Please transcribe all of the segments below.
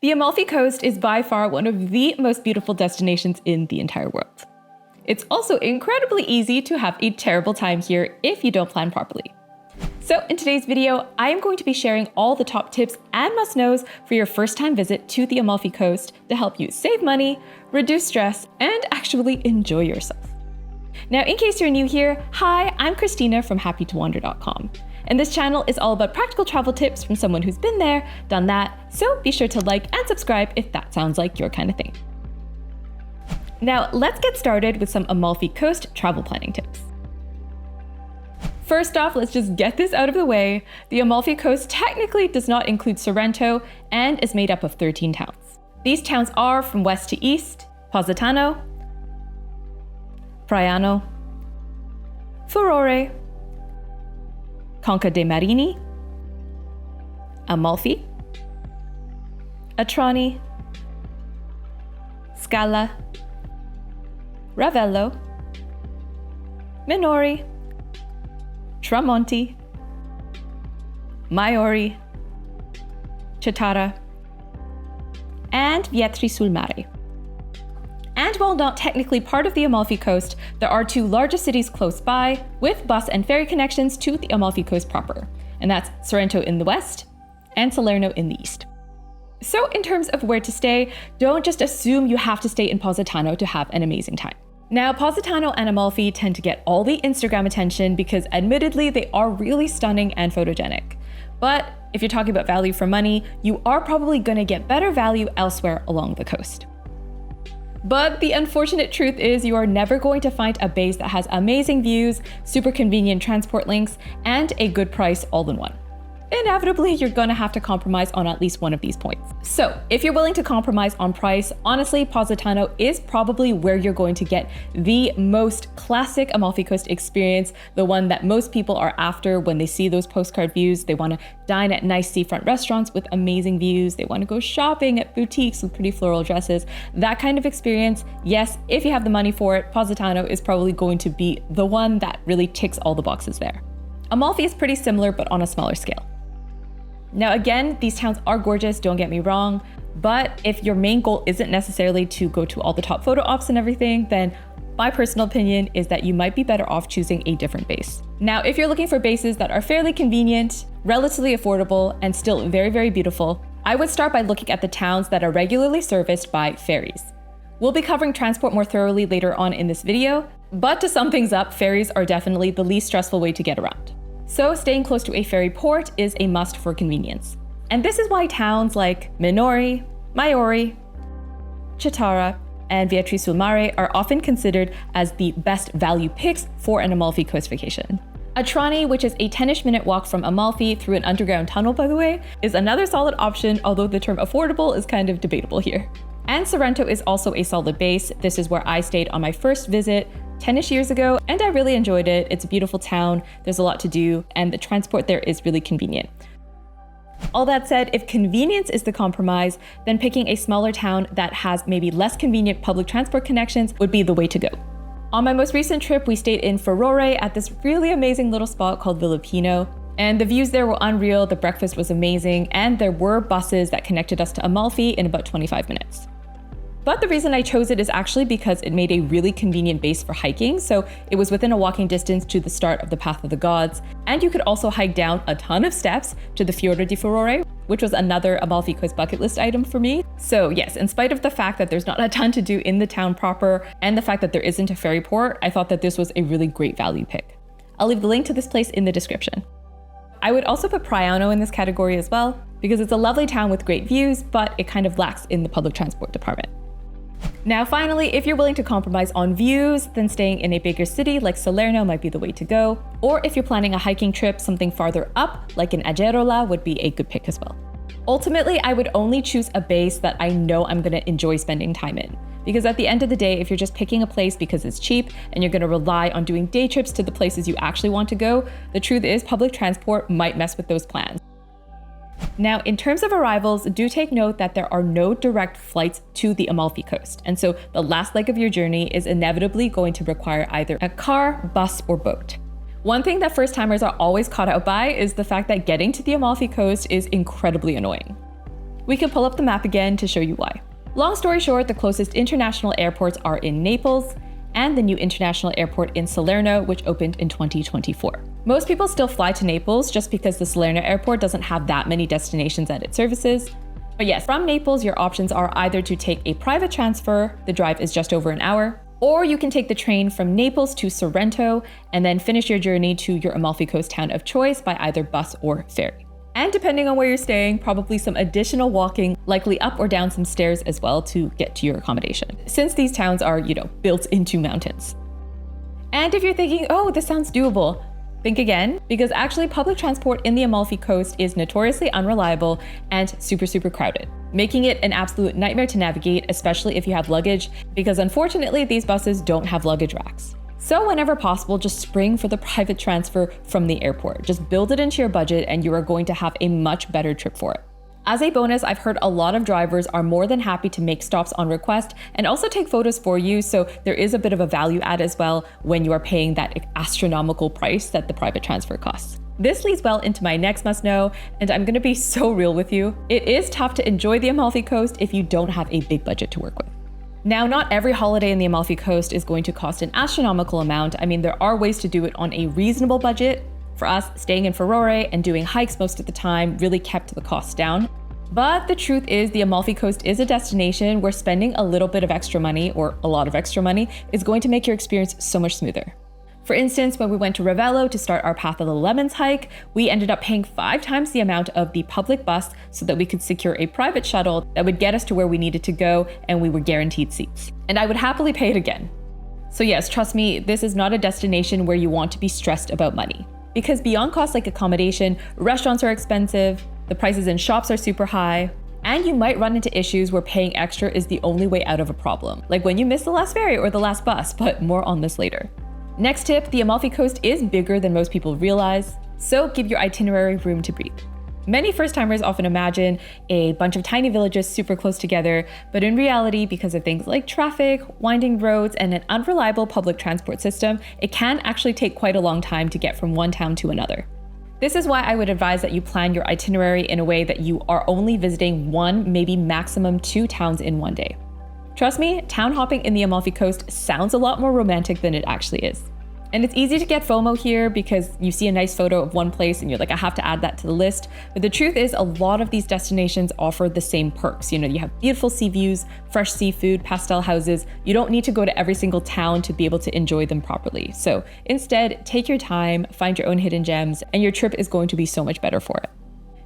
The Amalfi Coast is by far one of the most beautiful destinations in the entire world. It's also incredibly easy to have a terrible time here if you don't plan properly. So in today's video, I am going to be sharing all the top tips and must-knows for your first-time visit to the Amalfi Coast to help you save money, reduce stress, and actually enjoy yourself. Now, in case you're new here, hi, I'm Christina from happytowander.com. And this channel is all about practical travel tips from someone who's been there, done that, so be sure to like and subscribe if that sounds like your kind of thing. Now, let's get started with some Amalfi Coast travel planning tips. First off, let's just get this out of the way. The Amalfi Coast technically does not include Sorrento and is made up of 13 towns. These towns are, from west to east, Positano, Praiano, Furore, Conca de Marini, Amalfi, Atrani, Scala, Ravello, Minori, Tramonti, Maiori, Cetara, and Vietri sul Mare. And while not technically part of the Amalfi Coast, there are two largest cities close by with bus and ferry connections to the Amalfi Coast proper, and that's Sorrento in the west and Salerno in the east. So in terms of where to stay, don't just assume you have to stay in Positano to have an amazing time. Now, Positano and Amalfi tend to get all the Instagram attention because admittedly, they are really stunning and photogenic. But if you're talking about value for money, you are probably gonna get better value elsewhere along the coast. But the unfortunate truth is you are never going to find a base that has amazing views, super convenient transport links, and a good price all in one. Inevitably, you're gonna have to compromise on at least one of these points. So if you're willing to compromise on price, honestly, Positano is probably where you're going to get the most classic Amalfi Coast experience, the one that most people are after when they see those postcard views. They wanna dine at nice seafront restaurants with amazing views. They wanna go shopping at boutiques with pretty floral dresses. That kind of experience, yes, if you have the money for it, Positano is probably going to be the one that really ticks all the boxes there. Amalfi is pretty similar, but on a smaller scale. Now again, these towns are gorgeous, don't get me wrong, but if your main goal isn't necessarily to go to all the top photo ops and everything, then my personal opinion is that you might be better off choosing a different base. Now, if you're looking for bases that are fairly convenient, relatively affordable, and still very, very beautiful, I would start by looking at the towns that are regularly serviced by ferries. We'll be covering transport more thoroughly later on in this video, but to sum things up, ferries are definitely the least stressful way to get around. So staying close to a ferry port is a must for convenience. And this is why towns like Minori, Maiori, Cetara, and Vietri sul Mare are often considered as the best value picks for an Amalfi Coast vacation. Atrani, which is a 10-ish minute walk from Amalfi through an underground tunnel, by the way, is another solid option, although the term affordable is kind of debatable here. And Sorrento is also a solid base. This is where I stayed on my first visit 10-ish years ago, and I really enjoyed it. It's a beautiful town, there's a lot to do, and the transport there is really convenient. All that said, if convenience is the compromise, then picking a smaller town that has maybe less convenient public transport connections would be the way to go. On my most recent trip, we stayed in Furore at this really amazing little spot called Villa Pino, and the views there were unreal, the breakfast was amazing, and there were buses that connected us to Amalfi in about 25 minutes. But the reason I chose it is actually because it made a really convenient base for hiking, so it was within a walking distance to the start of the Path of the Gods, and you could also hike down a ton of steps to the Fiordo di Furore, which was another Amalfi Coast bucket list item for me. So yes, in spite of the fact that there's not a ton to do in the town proper, and the fact that there isn't a ferry port, I thought that this was a really great value pick. I'll leave the link to this place in the description. I would also put Praiano in this category as well, because it's a lovely town with great views, but it kind of lacks in the public transport department. Now finally, if you're willing to compromise on views, then staying in a bigger city like Salerno might be the way to go. Or if you're planning a hiking trip, something farther up, like in Agerola, would be a good pick as well. Ultimately, I would only choose a base that I know I'm gonna enjoy spending time in. Because at the end of the day, if you're just picking a place because it's cheap and you're gonna rely on doing day trips to the places you actually want to go, the truth is public transport might mess with those plans. Now, in terms of arrivals, do take note that there are no direct flights to the Amalfi Coast. And so the last leg of your journey is inevitably going to require either a car, bus, or boat. One thing that first-timers are always caught out by is the fact that getting to the Amalfi Coast is incredibly annoying. We can pull up the map again to show you why. Long story short, the closest international airports are in Naples and the new international airport in Salerno, which opened in 2024. Most people still fly to Naples just because the Salerno airport doesn't have that many destinations at its services. But yes, from Naples, your options are either to take a private transfer, the drive is just over an hour, or you can take the train from Naples to Sorrento and then finish your journey to your Amalfi Coast town of choice by either bus or ferry. And depending on where you're staying, probably some additional walking, likely up or down some stairs as well to get to your accommodation, since these towns are, built into mountains. And if you're thinking, oh, this sounds doable, think again, because actually public transport in the Amalfi Coast is notoriously unreliable and super crowded, making it an absolute nightmare to navigate, especially if you have luggage, because unfortunately these buses don't have luggage racks. So whenever possible, just spring for the private transfer from the airport. Just build it into your budget and you are going to have a much better trip for it. As a bonus, I've heard a lot of drivers are more than happy to make stops on request and also take photos for you, so there is a bit of a value add as well when you are paying that astronomical price that the private transfer costs. This leads well into my next must know, and I'm gonna be so real with you. It is tough to enjoy the Amalfi Coast if you don't have a big budget to work with. Now, not every holiday in the Amalfi Coast is going to cost an astronomical amount. I mean, there are ways to do it on a reasonable budget. For us, staying in Furore and doing hikes most of the time really kept the costs down. But the truth is the Amalfi Coast is a destination where spending a little bit of extra money, or a lot of extra money, is going to make your experience so much smoother. For instance, when we went to Ravello to start our Path of the Lemons hike, we ended up paying 5 times the amount of the public bus so that we could secure a private shuttle that would get us to where we needed to go, and we were guaranteed seats. And I would happily pay it again. So yes, trust me, this is not a destination where you want to be stressed about money. Because beyond costs like accommodation, restaurants are expensive, the prices in shops are super high, and you might run into issues where paying extra is the only way out of a problem, like when you miss the last ferry or the last bus, but more on this later. Next tip, the Amalfi Coast is bigger than most people realize, so give your itinerary room to breathe. Many first-timers often imagine a bunch of tiny villages super close together, but in reality, because of things like traffic, winding roads, and an unreliable public transport system, it can actually take quite a long time to get from one town to another. This is why I would advise that you plan your itinerary in a way that you are only visiting 1, maybe maximum 2 towns in one day. Trust me, town hopping in the Amalfi Coast sounds a lot more romantic than it actually is. And it's easy to get FOMO here because you see a nice photo of one place and you're like, I have to add that to the list. But the truth is a lot of these destinations offer the same perks. You have beautiful sea views, fresh seafood, pastel houses. You don't need to go to every single town to be able to enjoy them properly. So instead, take your time, find your own hidden gems, and your trip is going to be so much better for it.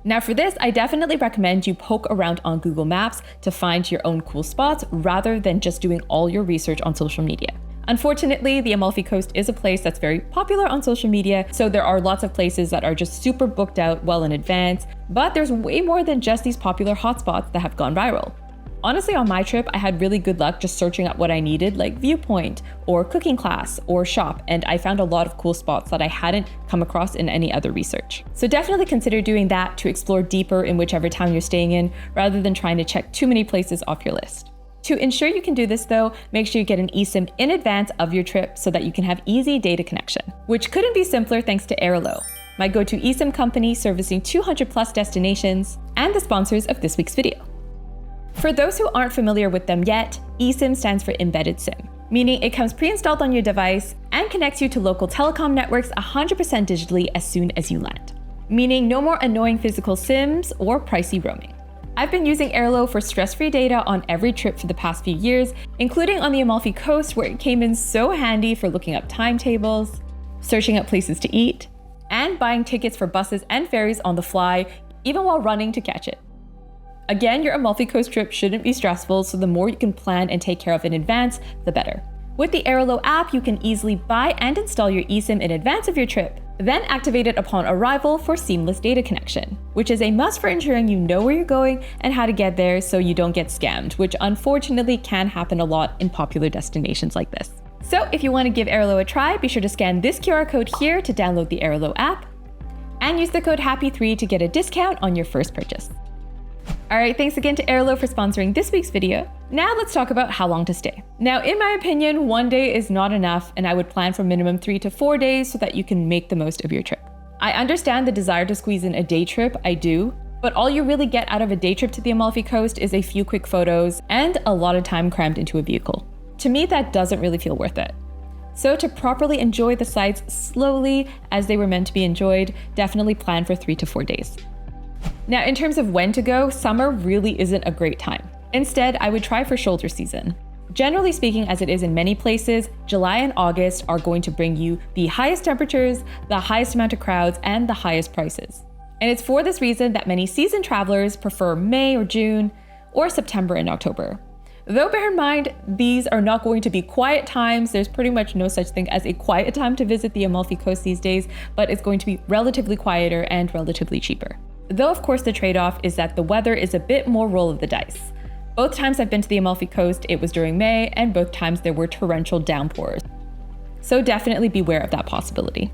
Now for this, I definitely recommend you poke around on Google Maps to find your own cool spots rather than just doing all your research on social media. Unfortunately, the Amalfi Coast is a place that's very popular on social media, so there are lots of places that are just super booked out well in advance, but there's way more than just these popular hotspots that have gone viral. Honestly, on my trip, I had really good luck just searching up what I needed, like viewpoint or cooking class or shop, and I found a lot of cool spots that I hadn't come across in any other research. So definitely consider doing that to explore deeper in whichever town you're staying in, rather than trying to check too many places off your list. To ensure you can do this though, make sure you get an eSIM in advance of your trip so that you can have easy data connection, which couldn't be simpler thanks to Ravello, my go-to eSIM company servicing 200 plus destinations and the sponsors of this week's video. For those who aren't familiar with them yet, eSIM stands for embedded SIM, meaning it comes pre-installed on your device and connects you to local telecom networks 100% digitally as soon as you land, meaning no more annoying physical SIMs or pricey roaming. I've been using Ravello for stress-free data on every trip for the past few years, including on the Amalfi Coast, where it came in so handy for looking up timetables, searching up places to eat, and buying tickets for buses and ferries on the fly, even while running to catch it. Again, your Amalfi Coast trip shouldn't be stressful, so the more you can plan and take care of in advance, the better. With the Ravello app, you can easily buy and install your eSIM in advance of your trip, then activate it upon arrival for seamless data connection, which is a must for ensuring you know where you're going and how to get there so you don't get scammed, which unfortunately can happen a lot in popular destinations like this. So if you want to give Ravello a try, be sure to scan this QR code here to download the Ravello app and use the code HAPPY3 to get a discount on your first purchase. Alright, thanks again to Ravello for sponsoring this week's video. Now let's talk about how long to stay. Now, in my opinion, 1 day is not enough, and I would plan for minimum 3 to 4 days so that you can make the most of your trip. I understand the desire to squeeze in a day trip, I do, But all you really get out of a day trip to the Amalfi Coast is a few quick photos and a lot of time crammed into a vehicle. To me, that doesn't really feel worth it. So to properly enjoy the sites slowly as they were meant to be enjoyed, definitely plan for 3 to 4 days. Now, in terms of when to go, summer really isn't a great time. Instead, I would try for shoulder season. Generally speaking, as it is in many places, July and August are going to bring you the highest temperatures, the highest amount of crowds, and the highest prices. And it's for this reason that many seasoned travelers prefer May or June, or September and October. Though bear in mind, these are not going to be quiet times. There's pretty much no such thing as a quiet time to visit the Amalfi Coast these days, but it's going to be relatively quieter and relatively cheaper. Though of course the trade-off is that the weather is a bit more roll of the dice. Both times I've been to the Amalfi Coast, it was during May, and both times there were torrential downpours. So definitely beware of that possibility.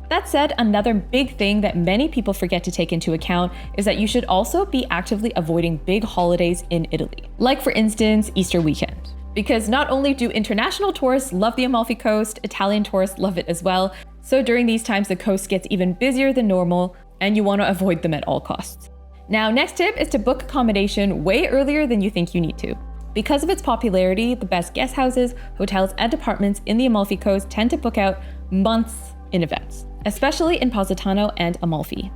That said, another big thing that many people forget to take into account is that you should also be actively avoiding big holidays in Italy. Like for instance, Easter weekend. Because not only do international tourists love the Amalfi Coast, Italian tourists love it as well. So during these times, the coast gets even busier than normal, and you want to avoid them at all costs. Now, next tip is to book accommodation way earlier than you think you need to. Because of its popularity, the best guest houses, hotels, and apartments in the Amalfi Coast tend to book out months in advance, especially in Positano and Amalfi.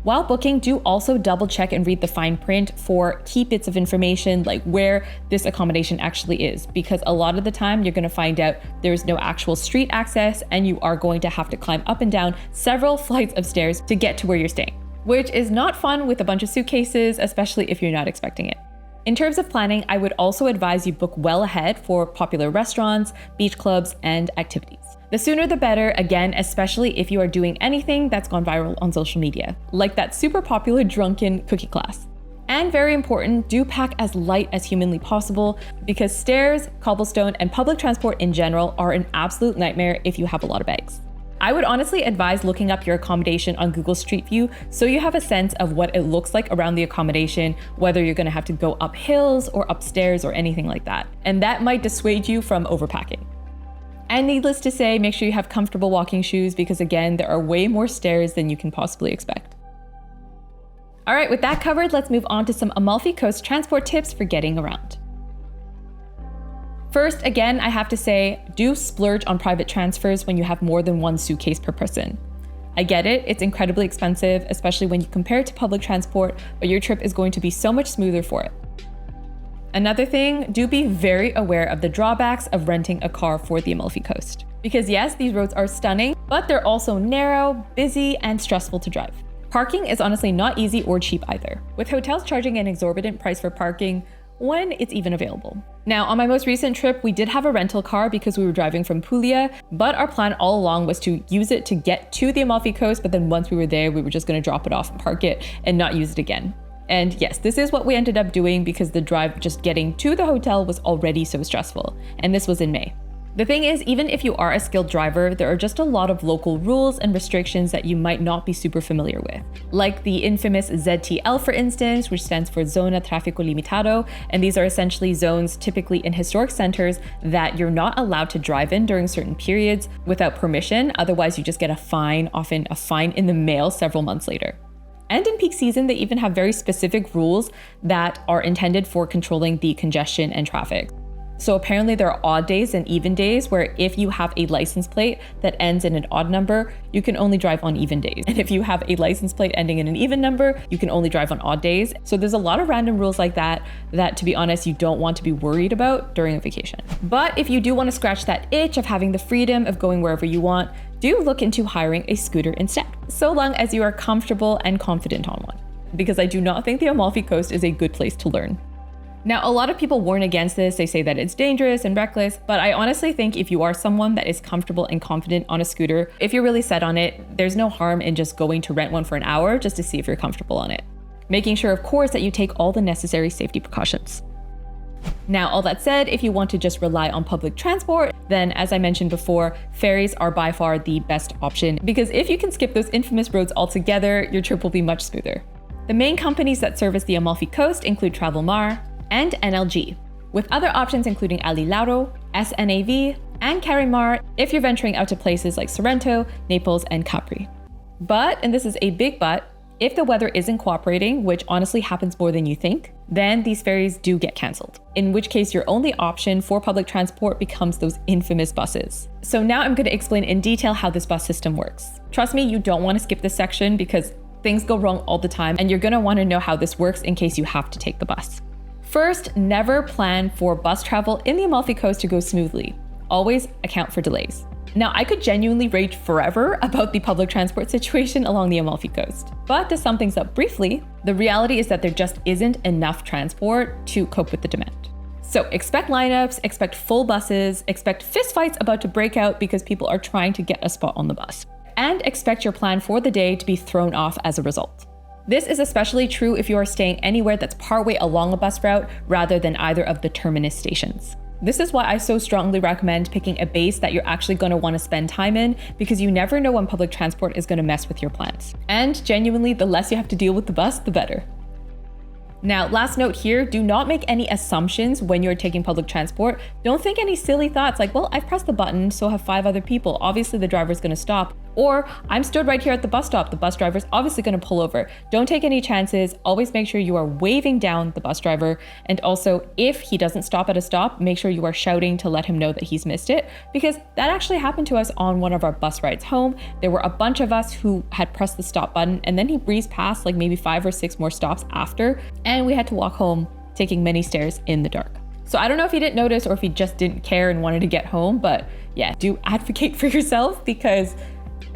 While booking, do also double check and read the fine print for key bits of information like where this accommodation actually is, because a lot of the time you're going to find out there's no actual street access and you are going to have to climb up and down several flights of stairs to get to where you're staying, which is not fun with a bunch of suitcases, especially if you're not expecting it. In terms of planning, I would also advise you book well ahead for popular restaurants, beach clubs, and activities. The sooner the better, again, especially if you are doing anything that's gone viral on social media, like that super popular drunken cookie class. And very important, do pack as light as humanly possible because stairs, cobblestone, and public transport in general are an absolute nightmare if you have a lot of bags. I would honestly advise looking up your accommodation on Google Street View so you have a sense of what it looks like around the accommodation, whether you're going to have to go up hills or upstairs or anything like that. And that might dissuade you from overpacking. And needless to say, make sure you have comfortable walking shoes because again, there are way more stairs than you can possibly expect. All right, with that covered, let's move on to some Amalfi Coast transport tips for getting around. First, again, I have to say, do splurge on private transfers when you have more than one suitcase per person. I get it, it's incredibly expensive, especially when you compare it to public transport, but your trip is going to be so much smoother for it. Another thing, do be very aware of the drawbacks of renting a car for the Amalfi Coast. Because yes, these roads are stunning, but they're also narrow, busy, and stressful to drive. Parking is honestly not easy or cheap either, with hotels charging an exorbitant price for parking when it's even available. Now, on my most recent trip, we did have a rental car because we were driving from Puglia, but our plan all along was to use it to get to the Amalfi Coast, but then once we were there, we were just gonna drop it off and park it and not use it again. And yes, this is what we ended up doing because the drive just getting to the hotel was already so stressful, and this was in May. The thing is, even if you are a skilled driver, there are just a lot of local rules and restrictions that you might not be super familiar with. Like the infamous ZTL, for instance, which stands for Zona Traffico Limitato, and these are essentially zones typically in historic centers that you're not allowed to drive in during certain periods without permission, otherwise you just get a fine, often a fine in the mail several months later. And in peak season, they even have very specific rules that are intended for controlling the congestion and traffic. So apparently there are odd days and even days where if you have a license plate that ends in an odd number, you can only drive on even days. And if you have a license plate ending in an even number, you can only drive on odd days. So there's a lot of random rules like that, to be honest, you don't want to be worried about during a vacation. But if you do want to scratch that itch of having the freedom of going wherever you want, do look into hiring a scooter instead, so long as you are comfortable and confident on one. Because I do not think the Amalfi Coast is a good place to learn. Now, a lot of people warn against this. They say that it's dangerous and reckless, but I honestly think if you are someone that is comfortable and confident on a scooter, if you're really set on it, there's no harm in just going to rent one for an hour just to see if you're comfortable on it. Making sure, of course, that you take all the necessary safety precautions. Now, all that said, if you want to just rely on public transport, then as I mentioned before, ferries are by far the best option because if you can skip those infamous roads altogether, your trip will be much smoother. The main companies that service the Amalfi Coast include Travelmar and NLG, with other options including Alilauro, SNAV, and Carimar if you're venturing out to places like Sorrento, Naples, and Capri. But, and this is a big but, If the weather isn't cooperating, which honestly happens more than you think, then these ferries do get cancelled, in which case your only option for public transport becomes those infamous buses. So now I'm going to explain in detail how this bus system works. Trust me, you don't want to skip this section because things go wrong all the time and you're going to want to know how this works in case you have to take the bus. First, never plan for bus travel in the Amalfi Coast to go smoothly. Always account for delays. Now, I could genuinely rage forever about the public transport situation along the Amalfi Coast. But to sum things up briefly, the reality is that there just isn't enough transport to cope with the demand. So expect lineups, expect full buses, expect fistfights about to break out because people are trying to get a spot on the bus. And expect your plan for the day to be thrown off as a result. This is especially true if you are staying anywhere that's partway along a bus route rather than either of the terminus stations. This is why I so strongly recommend picking a base that you're actually going to want to spend time in, because you never know when public transport is going to mess with your plans. And genuinely, the less you have to deal with the bus, the better. Now, last note here, do not make any assumptions when you're taking public transport. Don't think any silly thoughts like, well, I've pressed the button, so have 5 other people. Obviously the driver's gonna stop. Or I'm stood right here at the bus stop. The bus driver's obviously gonna pull over. Don't take any chances. Always make sure you are waving down the bus driver. And also, if he doesn't stop at a stop, make sure you are shouting to let him know that he's missed it, because that actually happened to us on one of our bus rides home. There were a bunch of us who had pressed the stop button, and then he breezed past like maybe 5 or 6 more stops after, and we had to walk home taking many stairs in the dark. So I don't know if he didn't notice or if he just didn't care and wanted to get home, but yeah, do advocate for yourself because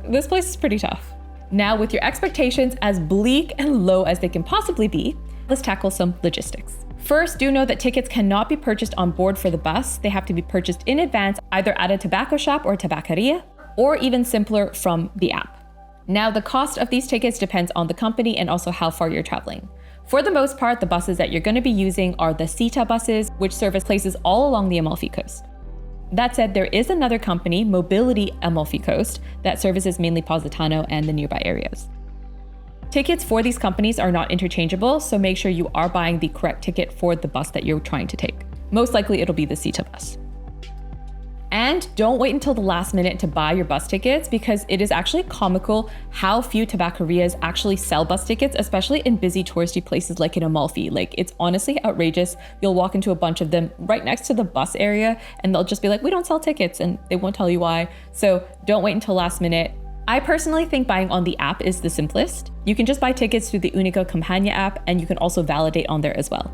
this place is pretty tough. Now, with your expectations as bleak and low as they can possibly be, let's tackle some logistics. First, do know that tickets cannot be purchased on board for the bus. They have to be purchased in advance, either at a tobacco shop or tabacaria, or even simpler from the app. Now, the cost of these tickets depends on the company and also how far you're traveling. For the most part, the buses that you're going to be using are the SITA buses, which service places all along the Amalfi Coast. That said, there is another company, Mobility Amalfi Coast, that services mainly Positano and the nearby areas. Tickets for these companies are not interchangeable, so make sure you are buying the correct ticket for the bus that you're trying to take. Most likely it'll be the SITA bus. And don't wait until the last minute to buy your bus tickets, because it is actually comical how few tabacarias actually sell bus tickets, especially in busy touristy places like in Amalfi. Like, it's honestly outrageous. You'll walk into a bunch of them right next to the bus area and they'll just be like, we don't sell tickets, and they won't tell you why. So don't wait until last minute. I personally think buying on the app is the simplest. You can just buy tickets through the Unica Campagna app, and you can also validate on there as well.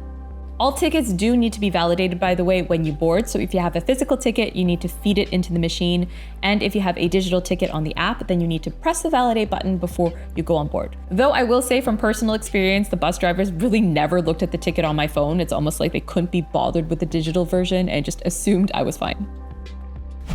All tickets do need to be validated, by the way, when you board. So if you have a physical ticket, you need to feed it into the machine. And if you have a digital ticket on the app, then you need to press the validate button before you go on board. Though I will say from personal experience, the bus drivers really never looked at the ticket on my phone. It's almost like they couldn't be bothered with the digital version and just assumed I was fine.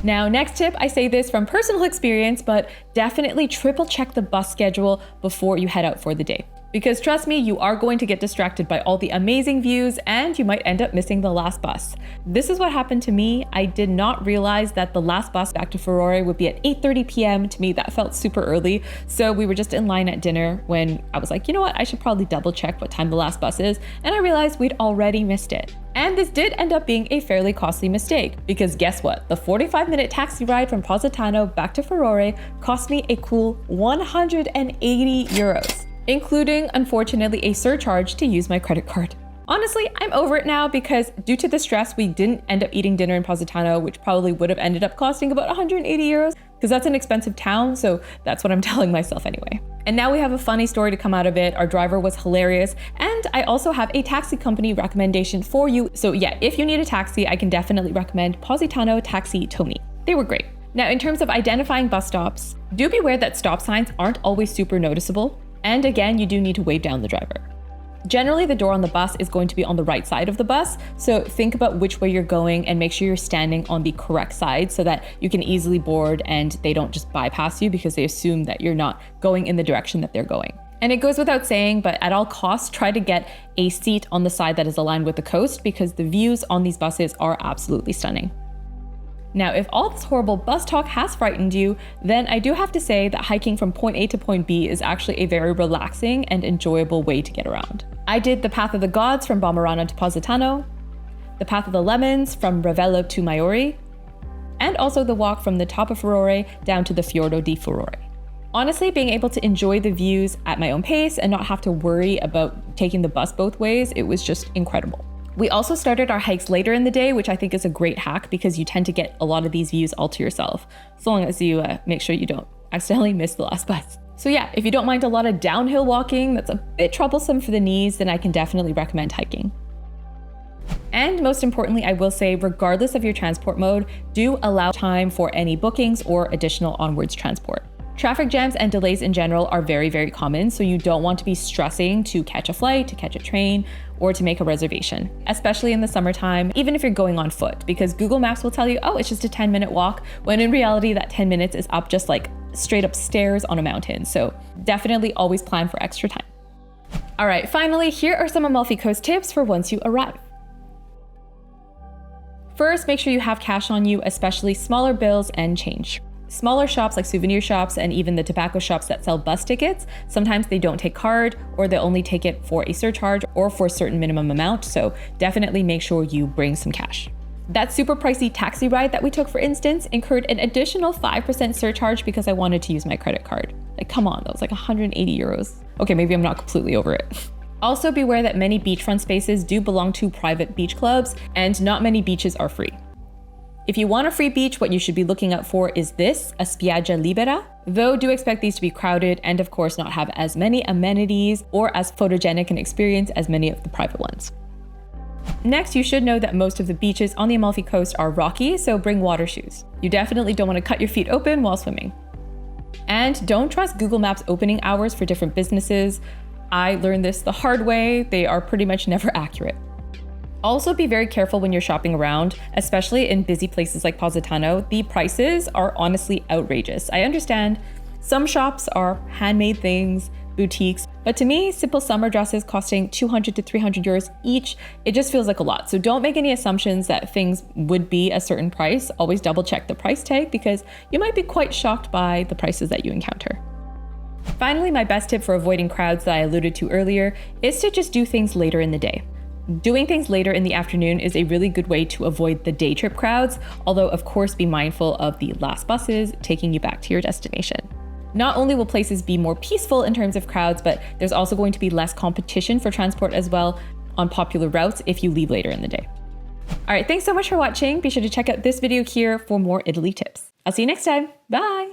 Now, next tip, I say this from personal experience, but definitely triple check the bus schedule before you head out for the day. Because trust me, you are going to get distracted by all the amazing views and you might end up missing the last bus. This is what happened to me. I did not realize that the last bus back to Furore would be at 8:30 p.m. To me, that felt super early. So we were just in line at dinner when I was like, you know what? I should probably double check what time the last bus is. And I realized we'd already missed it. And this did end up being a fairly costly mistake, because guess what? The 45-minute taxi ride from Positano back to Furore cost me a cool 180 euros. Including, unfortunately, a surcharge to use my credit card. Honestly, I'm over it now because due to the stress, we didn't end up eating dinner in Positano, which probably would have ended up costing about 180 euros because that's an expensive town, so that's what I'm telling myself anyway. And now we have a funny story to come out of it. Our driver was hilarious, and I also have a taxi company recommendation for you. So yeah, if you need a taxi, I can definitely recommend Positano Taxi Tony. They were great. Now, in terms of identifying bus stops, do beware that stop signs aren't always super noticeable. And again, you do need to wave down the driver. Generally, the door on the bus is going to be on the right side of the bus, so think about which way you're going and make sure you're standing on the correct side so that you can easily board and they don't just bypass you because they assume that you're not going in the direction that they're going. And it goes without saying, but at all costs, try to get a seat on the side that is aligned with the coast because the views on these buses are absolutely stunning. Now, if all this horrible bus talk has frightened you, then I do have to say that hiking from point A to point B is actually a very relaxing and enjoyable way to get around. I did the Path of the Gods from Bomarano to Positano, the Path of the Lemons from Ravello to Maiori, and also the walk from the top of Furore down to the Fiordo di Furore. Honestly, being able to enjoy the views at my own pace and not have to worry about taking the bus both ways, it was just incredible. We also started our hikes later in the day, which I think is a great hack because you tend to get a lot of these views all to yourself, so long as you make sure you don't accidentally miss the last bus. So yeah, if you don't mind a lot of downhill walking that's a bit troublesome for the knees, then I can definitely recommend hiking. And most importantly, I will say, regardless of your transport mode, do allow time for any bookings or additional onwards transport. Traffic jams and delays in general are very, very common, so you don't want to be stressing to catch a flight, to catch a train, or to make a reservation, especially in the summertime, even if you're going on foot, because Google Maps will tell you, oh, it's just a 10-minute walk, when in reality that 10 minutes is up just like straight up stairs on a mountain. So definitely always plan for extra time. All right, finally, here are some Amalfi Coast tips for once you arrive. First, make sure you have cash on you, especially smaller bills and change. Smaller shops like souvenir shops and even the tobacco shops that sell bus tickets, sometimes they don't take card or they only take it for a surcharge or for a certain minimum amount, so definitely make sure you bring some cash. That super pricey taxi ride that we took, for instance, incurred an additional 5% surcharge because I wanted to use my credit card. Like, come on, that was like 180 euros. Okay, maybe I'm not completely over it. Also beware that many beachfront spaces do belong to private beach clubs and not many beaches are free. If you want a free beach, what you should be looking out for is this, a spiaggia libera, though do expect these to be crowded and of course not have as many amenities or as photogenic an experience as many of the private ones. Next, you should know that most of the beaches on the Amalfi Coast are rocky, so bring water shoes. You definitely don't want to cut your feet open while swimming. And don't trust Google Maps opening hours for different businesses. I learned this the hard way, they are pretty much never accurate. Also be very careful when you're shopping around, especially in busy places like Positano. The prices are honestly outrageous. I understand some shops are handmade things, boutiques, but to me, simple summer dresses costing 200 to 300 euros each, it just feels like a lot. So don't make any assumptions that things would be a certain price. Always double check the price tag because you might be quite shocked by the prices that you encounter. Finally, my best tip for avoiding crowds that I alluded to earlier is to just do things later in the day. Doing things later in the afternoon is a really good way to avoid the day trip crowds, although of course be mindful of the last buses taking you back to your destination. Not only will places be more peaceful in terms of crowds, but there's also going to be less competition for transport as well on popular routes if you leave later in the day. All right, thanks so much for watching. Be sure to check out this video here for more Italy tips. I'll see you next time. Bye!